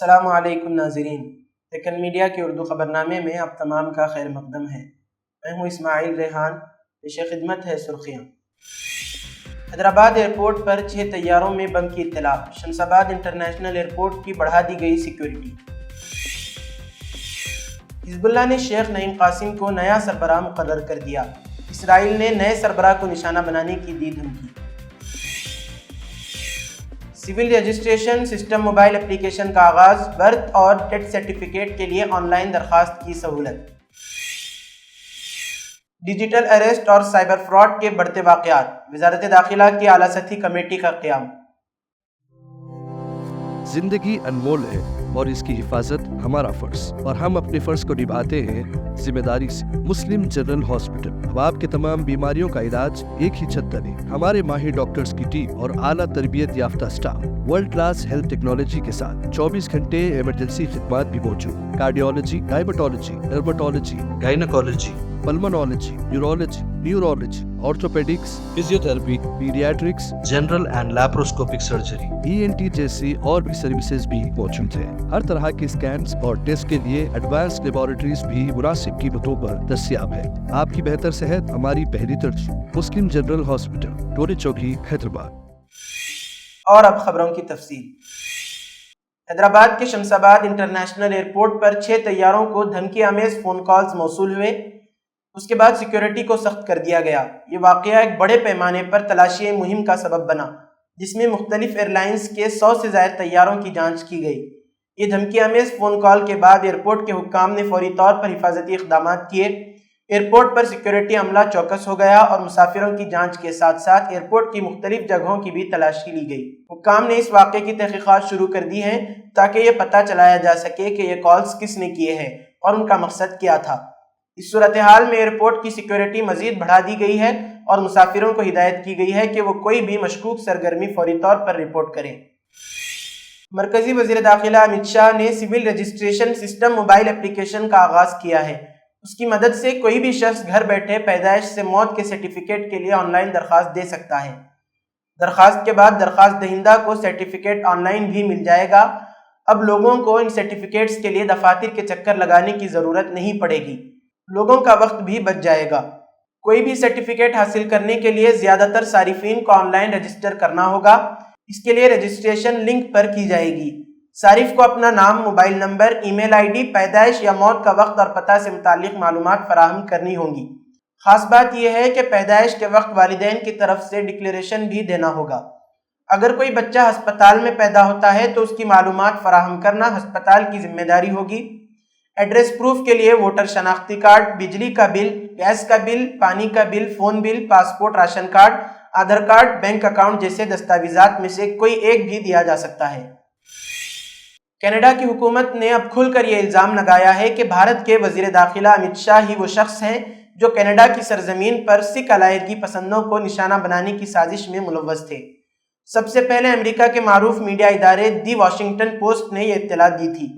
السلام علیکم ناظرین، دکن میڈیا کے اردو خبرنامے میں آپ تمام کا خیر مقدم ہے۔ میں ہوں اسماعیل ریحان، پیش خدمت ہے سرخیاں۔ حیدرآباد ایئرپورٹ پر 6 طیاروں میں بم کی اطلاع، شمس آباد انٹرنیشنل ایئرپورٹ کی بڑھا دی گئی سیکیورٹی۔ حزب اللہ نے شیخ نعیم قاسم کو نیا سربراہ مقرر کر دیا، اسرائیل نے نئے سربراہ کو نشانہ بنانے کی دی دھمکی۔ Civil registration system mobile application کا آغاز، برتھ اور ڈیتھ سرٹیفکیٹ کے لیے آن لائن درخواست کی سہولت۔ ڈیجیٹل اریسٹ اور سائبر فراڈ کے بڑھتے واقعات، وزارت داخلہ کی اعلیٰ سطحی کمیٹی کا قیام۔ زندگی انمول ہے اور اس کی حفاظت ہمارا فرض، اور ہم اپنے فرض کو نبھاتے ہیں ذمہ داری سے۔ مسلم جنرل ہاسپٹل اب آپ کے تمام بیماریوں کا علاج ایک ہی چھت تلے۔ ہمارے ماہر ڈاکٹرز کی ٹیم اور اعلیٰ تربیت یافتہ staff world class health technology کے ساتھ 24 گھنٹے ایمرجنسی خدمات بھی موجود۔ Cardiology, diabetology, dermatology, gynaecology, pulmonology, urology, neurology, orthopaedics, physiotherapy, paediatrics, general and laparoscopic surgery, ENT جیسی اور بھی سروسز بھی موجود ہیں۔ ہر طرح کے اسکینز اور ٹیسٹ کے لیے ایڈوانس لیبارٹریز بھی مناسب قیمتوں پر دستیاب ہے۔ آپ کی بہتر صحت ہماری پہلی ترجیح۔ مسلم جنرل ہاسپٹل، ٹوری چوکی، حیدرآباد۔ اور اب خبروں کی تفصیل۔ حیدرآباد کے شمس آباد انٹرنیشنل ایئرپورٹ پر 6 طیاروں کو دھمکی آمیز فون کالز موصول ہوئے، اس کے بعد سیکیورٹی کو سخت کر دیا گیا۔ یہ واقعہ ایک بڑے پیمانے پر تلاشی مہم کا سبب بنا، جس میں مختلف ایئر لائنز کے 100 سے زائد طیاروں کی جانچ کی گئی۔ یہ دھمکی آمیز فون کال کے بعد ایئرپورٹ کے حکام نے فوری طور پر حفاظتی اقدامات کیے۔ ایئرپورٹ پر سیکیورٹی عملہ چوکس ہو گیا اور مسافروں کی جانچ کے ساتھ ساتھ ایئرپورٹ کی مختلف جگہوں کی بھی تلاشی لی گئی۔ حکام نے اس واقعے کی تحقیقات شروع کر دی ہیں تاکہ یہ پتہ چلایا جا سکے کہ یہ کالز کس نے کیے ہیں اور ان کا مقصد کیا تھا۔ اس صورتحال میں ایئرپورٹ کی سیکیورٹی مزید بڑھا دی گئی ہے اور مسافروں کو ہدایت کی گئی ہے کہ وہ کوئی بھی مشکوک سرگرمی فوری طور پر رپورٹ کریں۔ مرکزی وزیر داخلہ امت شاہ نے civil registration system mobile application کا آغاز کیا ہے۔ اس کی مدد سے کوئی بھی شخص گھر بیٹھے پیدائش سے موت کے سرٹیفکیٹ کے لیے آن لائن درخواست دے سکتا ہے۔ درخواست کے بعد درخواست دہندہ کو سرٹیفکیٹ آن لائن بھی مل جائے گا۔ اب لوگوں کو ان سرٹیفکیٹس کے لیے دفاتر کے چکر لگانے کی ضرورت نہیں پڑے گی، لوگوں کا وقت بھی بچ جائے گا۔ کوئی بھی سرٹیفکیٹ حاصل کرنے کے لیے زیادہ تر صارفین کو آن لائن رجسٹر کرنا ہوگا۔ اس کے لیے رجسٹریشن لنک پر کی جائے گی۔ صارف کو اپنا نام، موبائل نمبر، ای میل ID، پیدائش یا موت کا وقت اور پتہ سے متعلق معلومات فراہم کرنی ہوں گی۔ خاص بات یہ ہے کہ پیدائش کے وقت والدین کی طرف سے ڈکلیریشن بھی دینا ہوگا۔ اگر کوئی بچہ ہسپتال میں پیدا ہوتا ہے تو اس کی معلومات فراہم کرنا ہسپتال کی ذمہ داری ہوگی۔ ایڈریس پروف کے لیے ووٹر شناختی کارڈ، بجلی کا بل، گیس کا بل، پانی کا bill, phone bill, passport, ration card, Aadhaar card, bank account جیسے دستاویزات میں سے کوئی ایک بھی دیا جا سکتا ہے۔ کینیڈا کی حکومت نے اب کھل کر یہ الزام لگایا ہے کہ بھارت کے وزیر داخلہ امت شاہ ہی وہ شخص ہیں جو کینیڈا کی سرزمین پر سکھ علیحدگی پسندوں کو نشانہ بنانے کی سازش میں ملوث تھے۔ سب سے پہلے امریکہ کے معروف میڈیا ادارے دی واشنگٹن پوسٹ نے یہ اطلاع دی تھی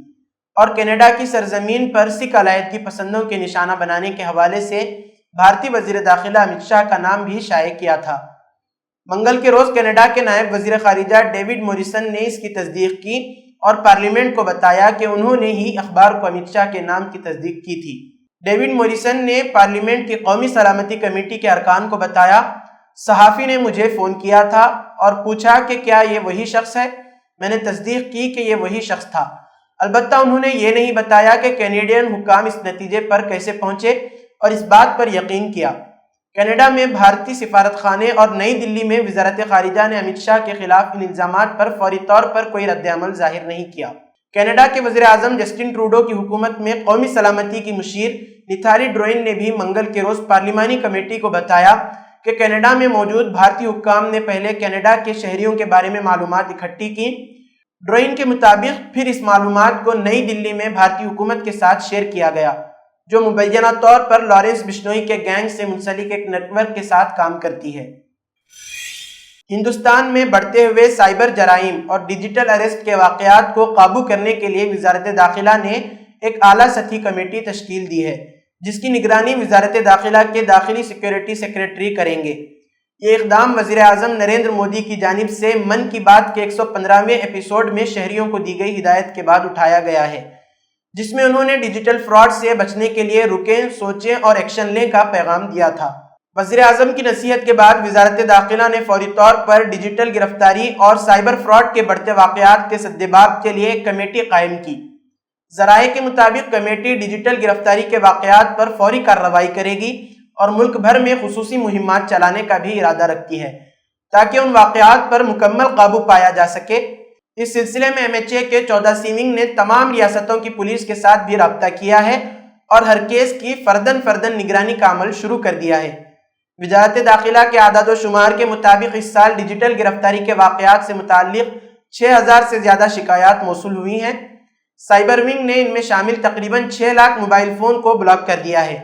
اور کینیڈا کی سرزمین پر سکھ علیحدگی پسندوں کے نشانہ بنانے کے حوالے سے بھارتی وزیر داخلہ امت شاہ کا نام بھی شائع کیا تھا۔ منگل کے روز کینیڈا کے نائب وزیر خارجہ ڈیوڈ موریسن نے اس کی تصدیق کی اور پارلیمنٹ کو بتایا کہ انہوں نے ہی اخبار کو امت شاہ کے نام کی تصدیق کی تھی۔ ڈیوڈ موریسن نے پارلیمنٹ کی قومی سلامتی کمیٹی کے ارکان کو بتایا، صحافی نے مجھے فون کیا تھا اور پوچھا کہ کیا یہ وہی شخص ہے۔ میں نے تصدیق کی کہ یہ وہی شخص تھا۔ البتہ انہوں نے یہ نہیں بتایا کہ کینیڈین حکام اس نتیجے پر کیسے پہنچے اور اس بات پر یقین کیا۔ کینیڈا میں بھارتی سفارت خانے اور نئی دلی میں وزارت خارجہ نے امت شاہ کے خلاف ان الزامات پر فوری طور پر کوئی رد عمل ظاہر نہیں کیا۔ کینیڈا کے وزیر اعظم جسٹن ٹروڈو کی حکومت میں قومی سلامتی کی مشیر نیتھالی ڈروئن نے بھی منگل کے روز پارلیمانی کمیٹی کو بتایا کہ کینیڈا میں موجود بھارتی حکام نے پہلے کینیڈا کے شہریوں کے بارے میں معلومات اکٹھی کی۔ ڈروئن کے مطابق پھر اس معلومات کو نئی دلی میں بھارتی حکومت کے ساتھ شیئر کیا گیا، جو مبینہ طور پر لارنس بشنوئی کے گینگ سے منسلک ایک نیٹ ورک کے ساتھ کام کرتی ہے۔ ہندوستان میں بڑھتے ہوئے سائبر جرائم اور ڈیجیٹل اریسٹ کے واقعات کو قابو کرنے کے لیے وزارت داخلہ نے ایک اعلیٰ سطحی کمیٹی تشکیل دی ہے، جس کی نگرانی وزارت داخلہ کے داخلی سیکیورٹی سیکریٹری کریں گے۔ یہ اقدام وزیر اعظم نریندر مودی کی جانب سے من کی بات کے 115ویں ایپیسوڈ میں شہریوں کو دی گئی ہدایت کے بعد اٹھایا گیا ہے، جس میں انہوں نے ڈیجیٹل فراڈ سے بچنے کے لیے رکیں، سوچیں اور ایکشن لیں کا پیغام دیا تھا۔ وزیر اعظم کی نصیحت کے بعد وزارت داخلہ نے فوری طور پر ڈیجیٹل گرفتاری اور سائبر فراڈ کے بڑھتے واقعات کے سدباب کے لیے ایک کمیٹی قائم کی۔ ذرائع کے مطابق کمیٹی ڈیجیٹل گرفتاری کے واقعات پر فوری کارروائی کرے گی اور ملک بھر میں خصوصی مہمات چلانے کا بھی ارادہ رکھتی ہے تاکہ ان واقعات پر مکمل قابو پایا جا سکے۔ اس سلسلے میں MHA کے 14 ونگ نے تمام ریاستوں کی پولیس کے ساتھ بھی رابطہ کیا ہے اور ہر کیس کی فردن نگرانی کا عمل شروع کر دیا ہے۔ وزارت داخلہ کے اعداد و شمار کے مطابق اس سال ڈیجیٹل گرفتاری کے واقعات سے متعلق 6000 سے زیادہ شکایات موصول ہوئی ہیں۔ سائبر ونگ نے ان میں شامل تقریباً 6 لاکھ موبائل فون کو بلاک کر دیا ہے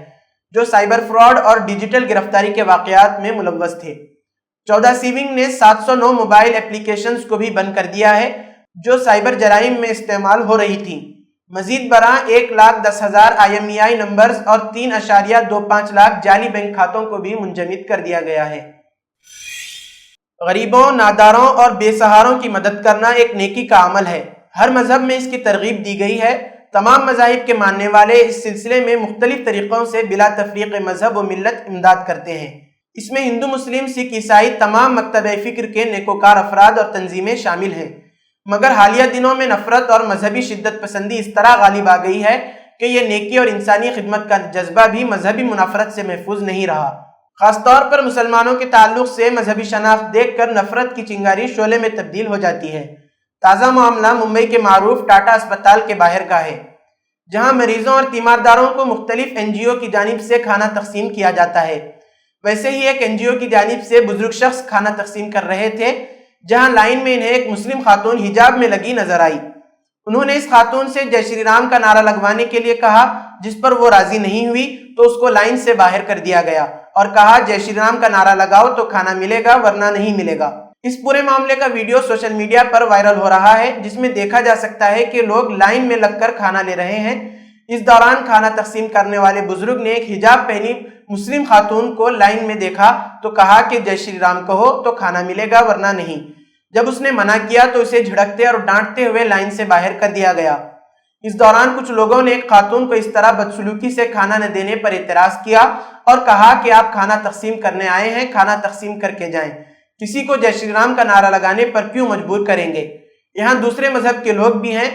جو سائبر فراڈ اور ڈیجیٹل گرفتاری کے واقعات میں ملوث تھے۔ 14 ونگ نے 709 موبائل اپلیکیشنز کو بھی بند کر دیا ہے جو سائبر جرائم میں استعمال ہو رہی تھیں۔ مزید برآں 1,10,000 IMEI نمبرز اور 3.25 لاکھ جعلی بینک کھاتوں کو بھی منجمد کر دیا گیا ہے۔ غریبوں، ناداروں اور بے سہاروں کی مدد کرنا ایک نیکی کا عمل ہے۔ ہر مذہب میں اس کی ترغیب دی گئی ہے۔ تمام مذاہب کے ماننے والے اس سلسلے میں مختلف طریقوں سے بلا تفریق مذہب و ملت امداد کرتے ہیں۔ اس میں ہندو، مسلم، سکھ، عیسائی تمام مکتب فکر کے نیکوکار افراد اور تنظیمیں شامل ہیں، مگر حالیہ دنوں میں نفرت اور مذہبی شدت پسندی اس طرح غالب آ گئی ہے کہ یہ نیکی اور انسانی خدمت کا جذبہ بھی مذہبی منافرت سے محفوظ نہیں رہا۔ خاص طور پر مسلمانوں کے تعلق سے مذہبی شناخت دیکھ کر نفرت کی چنگاری شعلے میں تبدیل ہو جاتی ہے۔ تازہ معاملہ ممبئی کے معروف ٹاٹا اسپتال کے باہر کا ہے، جہاں مریضوں اور تیمارداروں کو مختلف NGO کی جانب سے کھانا تقسیم کیا جاتا ہے۔ ویسے ہی ایک NGO کی جانب سے بزرگ شخص کھانا تقسیم کر رہے تھے، جہاں لائن میں انہیں ایک مسلم خاتون حجاب میں لگی نظر آئی۔ انہوں نے اس خاتون سے جے شری رام کا نعرہ لگوانے کے لیے کہا، جس پر وہ راضی نہیں ہوئی تو اس کو لائن سے باہر کر دیا گیا اور کہا جے شری رام کا نعرہ لگاؤ تو کھانا ملے گا ورنہ نہیں ملے گا۔ اس پورے معاملے کا ویڈیو سوشل میڈیا پر وائرل ہو رہا ہے، جس میں دیکھا جا سکتا ہے کہ لوگ لائن میں لگ کر کھانا لے رہے ہیں۔ اس دوران کھانا تقسیم کرنے والے بزرگ نے ایک حجاب پہنی مسلم خاتون کو لائن میں دیکھا تو کہا کہ جے شری رام کہو تو کھانا ملے گا ورنہ نہیں۔ جب اس نے منع کیا تو اسے جھڑکتے اور ڈانٹتے ہوئے لائن سے باہر کر دیا گیا۔ اس دوران کچھ لوگوں نے ایک خاتون کو اس طرح بدسلوکی سے کھانا نہ دینے پر اعتراض کیا اور کہا کہ آپ کھانا تقسیم کرنے آئے ہیں، کھانا تقسیم کر کے جائیں، کسی کو جے شری رام کا نعرہ لگانے پر کیوں مجبور کریں گے؟ یہاں دوسرے مذہب کے لوگ بھی ہیں،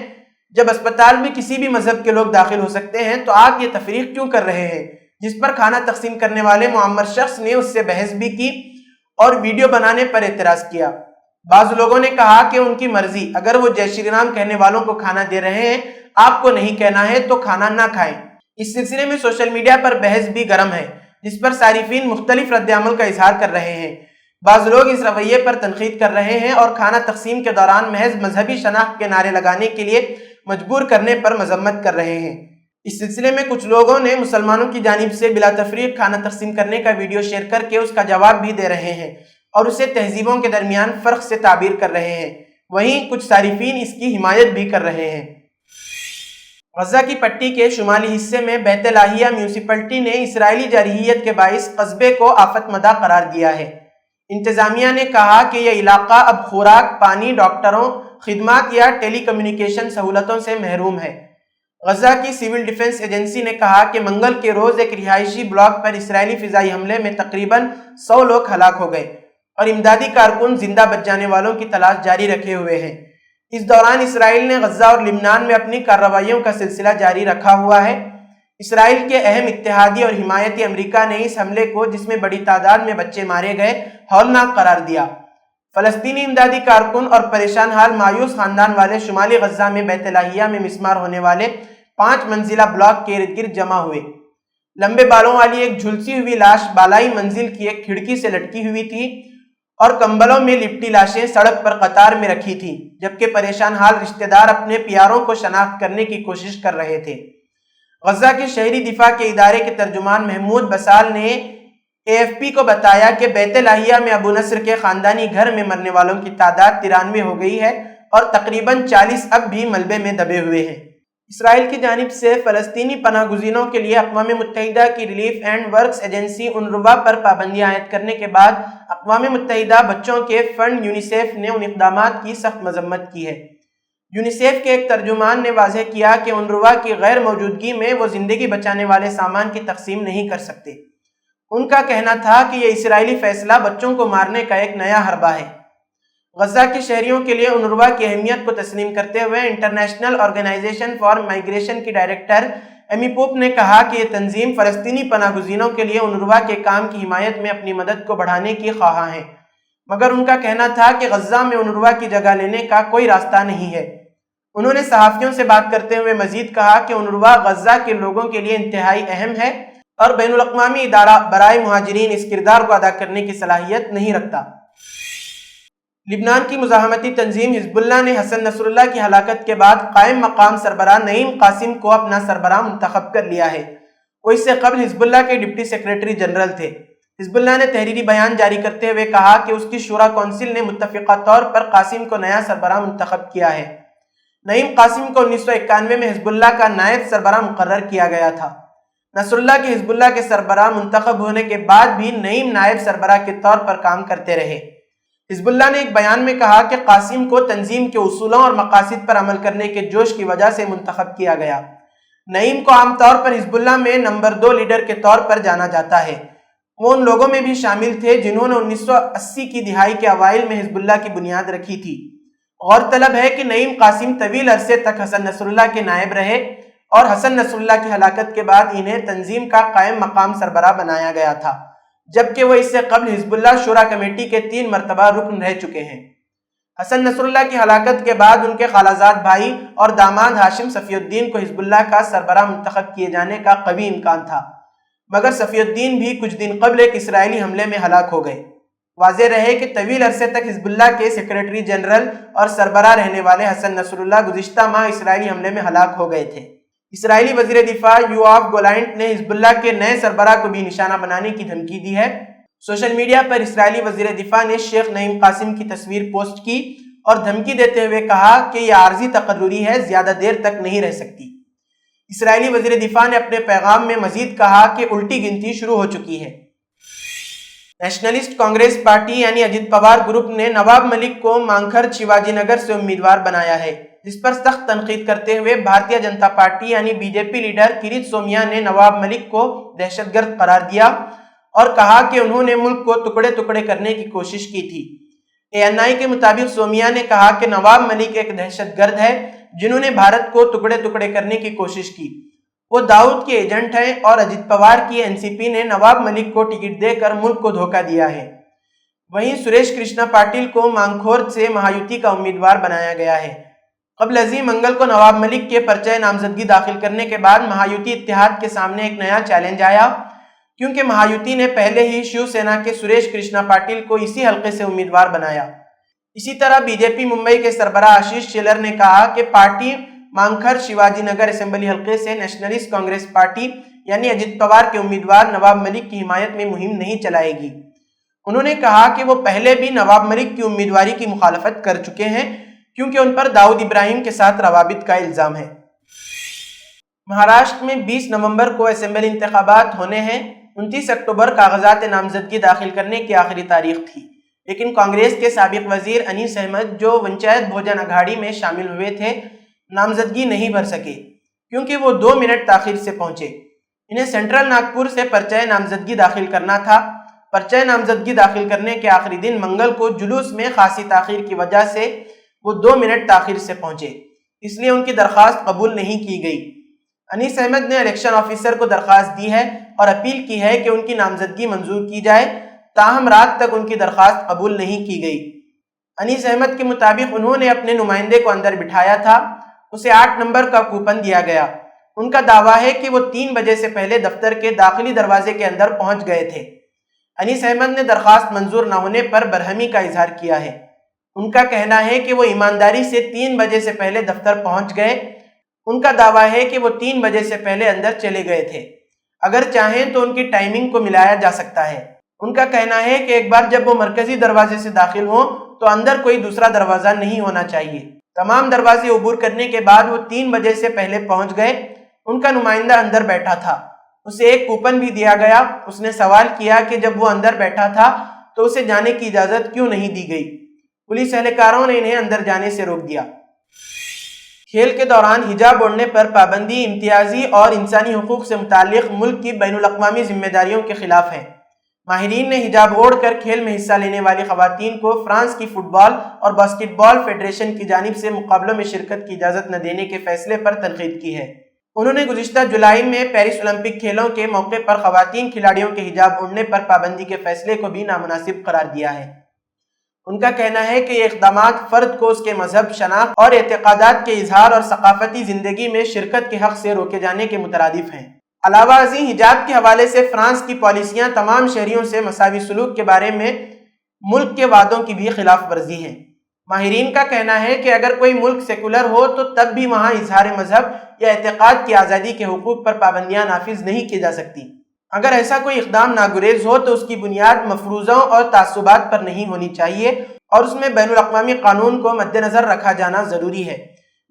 جب اسپتال میں کسی بھی مذہب کے لوگ داخل ہو سکتے ہیں تو آپ یہ تفریق کیوں کر رہے ہیں؟ جس پر کھانا تقسیم کرنے والے معمر شخص نے اس سے بحث بھی کی اور ویڈیو بنانے پر اعتراض کیا۔ بعض لوگوں نے کہا کہ ان کی مرضی، اگر وہ جے شری رام کہنے والوں کو کھانا دے رہے ہیں، آپ کو نہیں کہنا ہے تو کھانا نہ کھائیں۔ اس سلسلے میں سوشل میڈیا پر بحث بھی گرم ہے، جس پر صارفین مختلف رد عمل کا اظہار کر رہے ہیں۔ بعض لوگ اس رویے پر تنقید کر رہے ہیں اور کھانا تقسیم کے دوران محض مذہبی شناخت کے نعرے لگانے کے لیے مجبور کرنے پر مذمت کر رہے ہیں۔ اس سلسلے میں کچھ لوگوں نے مسلمانوں کی جانب سے بلا تفریق کھانا تقسیم کرنے کا ویڈیو شیئر کر کے اس کا جواب بھی دے رہے ہیں اور اسے تہذیبوں کے درمیان فرق سے تعبیر کر رہے ہیں۔ وہیں کچھ صارفین اس کی حمایت بھی کر رہے ہیں۔ غزہ کی پٹی کے شمالی حصے میں بیت لاہیہ میونسپلٹی نے اسرائیلی جارحیت کے باعث قصبے کو آفت مدہ قرار دیا ہے۔ انتظامیہ نے کہا کہ یہ علاقہ اب خوراک، پانی، ڈاکٹروں، خدمات یا ٹیلی کمیونیکیشن سہولتوں سے محروم ہے۔ غزہ کی سول ڈیفنس ایجنسی نے کہا کہ منگل کے روز ایک رہائشی بلاک پر اسرائیلی فضائی حملے میں تقریباً 100 لوگ ہلاک ہو گئے اور امدادی کارکن زندہ بچ جانے والوں کی تلاش جاری رکھے ہوئے ہیں۔ اس دوران اسرائیل نے غزہ اور لبنان میں اپنی کارروائیوں کا سلسلہ جاری رکھا ہوا ہے۔ اسرائیل کے اہم اتحادی اور حمایتی امریکہ نے اس حملے کو، جس میں بڑی تعداد میں بچے مارے گئے، ہولناک قرار دیا۔ فلسطینی امدادی کارکن اور پریشان حال مایوس خاندان والے شمالی غزہ میں بیت لاہیہ میں مسمار ہونے والے 5 منزلہ بلاک کے ارد گرد جمع ہوئے۔ لمبے بالوں والی ایک جھلسی ہوئی لاش بالائی منزل کی ایک کھڑکی سے لٹکی ہوئی تھی اور کمبلوں میں لپٹی لاشیں سڑک پر قطار میں رکھی تھیں، جبکہ پریشان حال رشتہ دار اپنے پیاروں کو شناخت کرنے کی کوشش کر رہے تھے۔ غزہ کے شہری دفاع کے ادارے کے ترجمان محمود بسال نے AFP کو بتایا کہ بیت لاہیہ میں ابو نصر کے خاندانی گھر میں مرنے والوں کی تعداد 93 ہو گئی ہے اور تقریباً 40 اب بھی ملبے میں دبے ہوئے ہیں۔ اسرائیل کی جانب سے فلسطینی پناہ گزینوں کے لیے اقوام متحدہ کی relief and works agency UNRWA پر پابندیاں عائد کرنے کے بعد اقوام متحدہ بچوں کے فنڈ یونیسیف نے ان اقدامات کی سخت مذمت کی ہے۔ یونیسیف کے ایک ترجمان نے واضح کیا کہ UNRWA کی غیر موجودگی میں وہ زندگی بچانے والے سامان کی تقسیم نہیں کر سکتے۔ ان کا کہنا تھا کہ یہ اسرائیلی فیصلہ بچوں کو مارنے کا ایک نیا حربہ ہے۔ غزہ کے شہریوں کے لیے UNRWA کی اہمیت کو تسلیم کرتے ہوئے انٹرنیشنل آرگنائزیشن فار مائیگریشن کی ڈائریکٹر ایمی پوپ نے کہا کہ یہ تنظیم فلسطینی پناہ گزینوں کے لیے UNRWA کے کام کی حمایت میں اپنی مدد کو بڑھانے کی خواہاں ہے، مگر ان کا کہنا تھا کہ غزہ میں UNRWA کی جگہ لینے کا کوئی راستہ نہیں ہے۔ انہوں نے صحافیوں سے بات کرتے ہوئے مزید کہا کہ UNRWA غزہ کے لوگوں کے لیے انتہائی اہم ہے اور بین الاقوامی ادارہ برائے مہاجرین اس کردار کو ادا کرنے کی صلاحیت نہیں رکھتا۔ لبنان کی مزاحمتی تنظیم حزب اللہ نے حسن نصر اللہ کی ہلاکت کے بعد قائم مقام سربراہ نعیم قاسم کو اپنا سربراہ منتخب کر لیا ہے۔ وہ اس سے قبل حزب اللہ کے ڈپٹی سیکریٹری جنرل تھے۔ حزب اللہ نے تحریری بیان جاری کرتے ہوئے کہا کہ اس کی شورا کونسل نے متفقہ طور پر قاسم کو نیا سربراہ منتخب کیا ہے۔ نعیم قاسم کو 1991 میں حزب اللہ کا نائب سربراہ مقرر کیا گیا تھا۔ نصر اللہ کے حزب اللہ کے سربراہ منتخب ہونے کے بعد بھی نعیم نائب سربراہ کے طور پر کام کرتے رہے۔ حزب اللہ نے ایک بیان میں کہا کہ قاسم کو تنظیم کے اصولوں اور مقاصد پر عمل کرنے کے جوش کی وجہ سے منتخب کیا گیا۔ نعیم کو عام طور پر حزب اللہ میں نمبر 2 لیڈر کے طور پر جانا جاتا ہے۔ وہ ان لوگوں میں بھی شامل تھے جنہوں نے 1980 کی دہائی کے اوائل میں حزب اللہ کی بنیاد رکھی تھی۔ غور طلب ہے کہ نعیم قاسم طویل عرصے تک حسن نصر اللہ کے نائب رہے اور حسن نصر اللہ کی ہلاکت کے بعد انہیں تنظیم کا قائم مقام سربراہ بنایا گیا تھا، جبکہ وہ اس سے قبل حزب اللہ شورا کمیٹی کے 3 مرتبہ رکن رہ چکے ہیں۔ حسن نصر اللہ کی ہلاکت کے بعد ان کے خالازاد بھائی اور داماد ہاشم صفی الدین کو حزب اللہ کا سربراہ منتخب کیے جانے کا قوی امکان تھا، مگر صفی الدین بھی کچھ دن قبل ایک اسرائیلی حملے میں ہلاک ہو گئے۔ واضح رہے کہ طویل عرصے تک حزب اللہ کے سیکریٹری جنرل اور سربراہ رہنے والے حسن نصر اللہ گزشتہ ماہ اسرائیلی حملے میں ہلاک ہو گئے تھے۔ اسرائیلی وزیر دفاع یوآف گولانٹ نے حزب اللہ کے نئے سربراہ کو بھی نشانہ بنانے کی دھمکی دی ہے۔ سوشل میڈیا پر اسرائیلی وزیر دفاع نے شیخ نعیم قاسم کی تصویر پوسٹ کی اور دھمکی دیتے ہوئے کہا کہ یہ عارضی تقرری ہے، زیادہ دیر تک نہیں رہ سکتی۔ اسرائیلی وزیر دفاع نے اپنے پیغام میں مزید کہا کہ الٹی گنتی شروع ہو چکی ہے۔ نیشنلسٹ کانگریس پارٹی یعنی اجیت پوار گروپ نے نواب ملک کو مانکھر شیواجی نگر سے امیدوار بنایا ہے، جس پر سخت تنقید کرتے ہوئے بھارتیہ جنتا پارٹی یعنی BJP لیڈر کریت سومیا نے نواب ملک کو دہشت گرد قرار دیا اور کہا کہ انہوں نے ملک کو ٹکڑے ٹکڑے کرنے کی کوشش کی تھی۔ ANI کے مطابق سومیا نے کہا کہ نواب ملک ایک دہشت گرد ہے جنہوں نے بھارت کو ٹکڑے ٹکڑے کرنے کی کوشش کی۔ وہ داؤد کے ایجنٹ ہیں اور اجیت پوار کی NCP نے نواب ملک کو ٹکٹ دے کر ملک کو دھوکہ دیا ہے۔ وہیں سریش کرشنا پاٹل کو مانکھور سے مہایوتی کا امیدوار بنایا گیا ہے۔ قبل ازیں منگل کو نواب ملک کے پرچہ نامزدگی داخل کرنے کے بعد مہایوتی اتحاد کے سامنے ایک نیا چیلنج آیا، کیونکہ مہایوتی نے پہلے ہی شیو سینا کے سریش کرشنا پاٹل کو اسی حلقے سے امیدوار بنایا۔ اسی طرح BJP ممبئی کے سربراہ آشیش شیلر نے کہا کہ پارٹی مانکھر شیواجی نگر اسمبلی حلقے سے نیشنلسٹ کانگریس پارٹی یعنی اجیت پوار کے امیدوار نواب ملک کی حمایت میں مہم نہیں چلائے گی۔ انہوں نے کہا کہ وہ پہلے بھی نواب ملک کی امیدواری کی مخالفت کر چکے ہیں، کیونکہ ان پر داؤد ابراہیم کے ساتھ روابط کا الزام ہے۔ مہاراشٹر میں 20 نومبر کو اسمبلی انتخابات ہونے ہیں۔ 29 اکتوبر کاغذات نامزدگی داخل کرنے کی آخری تاریخ تھی، لیکن کانگریس کے سابق وزیر انیس احمد جو ونچایت بھوجن اگھاڑی میں شامل ہوئے تھے نامزدگی نہیں بھر سکے، کیونکہ وہ 2 منٹ تاخیر سے پہنچے۔ انہیں سینٹرل ناگپور سے پرچہ نامزدگی داخل کرنا تھا۔ پرچہ نامزدگی داخل کرنے کے آخری دن منگل کو جلوس میں خاصی تاخیر کی وجہ سے وہ 2 منٹ تاخیر سے پہنچے، اس لیے ان کی درخواست قبول نہیں کی گئی۔ انیس احمد نے الیکشن آفیسر کو درخواست دی ہے اور اپیل کی ہے کہ ان کی نامزدگی منظور کی جائے، تاہم رات تک ان کی درخواست قبول نہیں کی گئی۔ انیس احمد کے مطابق انہوں نے اپنے نمائندے کو اندر بٹھایا تھا، اسے 8 نمبر کا کوپن دیا گیا۔ ان کا دعویٰ ہے کہ وہ 3 بجے سے پہلے دفتر کے داخلی دروازے کے اندر پہنچ گئے تھے۔ انیس احمد نے درخواست منظور نہ ہونے پر برہمی کا اظہار کیا ہے۔ ان کا کہنا ہے کہ وہ ایمانداری سے 3 بجے سے پہلے دفتر پہنچ گئے۔ ان کا دعویٰ ہے کہ وہ 3 بجے سے پہلے اندر چلے گئے تھے۔ اگر چاہیں تو ان کی ٹائمنگ کو ملایا جا سکتا ہے۔ ان کا کہنا ہے کہ ایک بار جب وہ مرکزی دروازے سے داخل ہوں تو اندر کوئی دوسرا دروازہ نہیں ہونا چاہیے۔ تمام دروازے عبور کرنے کے بعد وہ 3 بجے سے پہلے پہنچ گئے۔ ان کا نمائندہ اندر بیٹھا تھا، اسے ایک کوپن بھی دیا گیا۔ اس نے سوال کیا کہ جب وہ اندر بیٹھا تھا تو اسے جانے کی اجازت کیوں نہیں دی گئی؟ پولیس اہلکاروں نے انہیں اندر جانے سے روک دیا۔ کھیل کے دوران حجاب اوڑھنے پر پابندی امتیازی اور انسانی حقوق سے متعلق ملک کی بین الاقوامی ذمہ داریوں کے خلاف ہے۔ ماہرین نے حجاب اوڑھ کر کھیل میں حصہ لینے والی خواتین کو فرانس کی فٹ بال اور باسکٹ بال فیڈریشن کی جانب سے مقابلوں میں شرکت کی اجازت نہ دینے کے فیصلے پر تنقید کی ہے۔ انہوں نے گزشتہ جولائی میں پیرس اولمپک کھیلوں کے موقع پر خواتین کھلاڑیوں کے حجاب اوڑھنے پر پابندی کے فیصلے کو بھی نامناسب قرار دیا ہے۔ ان کا کہنا ہے کہ یہ اقدامات فرد کو اس کے مذہب، شناخت اور اعتقادات کے اظہار اور ثقافتی زندگی میں شرکت کے حق سے روکے جانے کے مترادف ہیں۔ علاوہ ازیں حجاب کے حوالے سے فرانس کی پالیسیاں تمام شہریوں سے مساوی سلوک کے بارے میں ملک کے وعدوں کی بھی خلاف ورزی ہیں۔ ماہرین کا کہنا ہے کہ اگر کوئی ملک سیکولر ہو تو تب بھی وہاں اظہار مذہب یا اعتقاد کی آزادی کے حقوق پر پابندیاں نافذ نہیں کی جا سکتی۔ اگر ایسا کوئی اقدام ناگزیر ہو تو اس کی بنیاد مفروضوں اور تعصبات پر نہیں ہونی چاہیے اور اس میں بین الاقوامی قانون کو مد نظر رکھا جانا ضروری ہے۔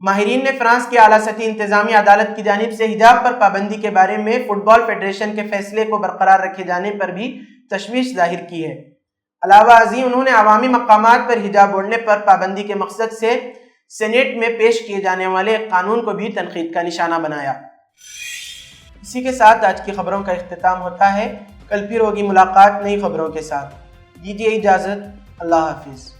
ماہرین نے فرانس کی اعلیٰ سطحی انتظامی عدالت کی جانب سے حجاب پر پابندی کے بارے میں فٹ بال فیڈریشن کے فیصلے کو برقرار رکھے جانے پر بھی تشویش ظاہر کی ہے۔ علاوہ ازیں انہوں نے عوامی مقامات پر حجاب اوڑھنے پر پابندی کے مقصد سے سینیٹ میں پیش کیے جانے والے قانون کو بھی تنقید کا نشانہ بنایا۔ اسی کے ساتھ آج کی خبروں کا اختتام ہوتا ہے۔ کل پھر ہوگی ملاقات نئی خبروں کے ساتھ۔ دیجیے اجازت، اللہ حافظ۔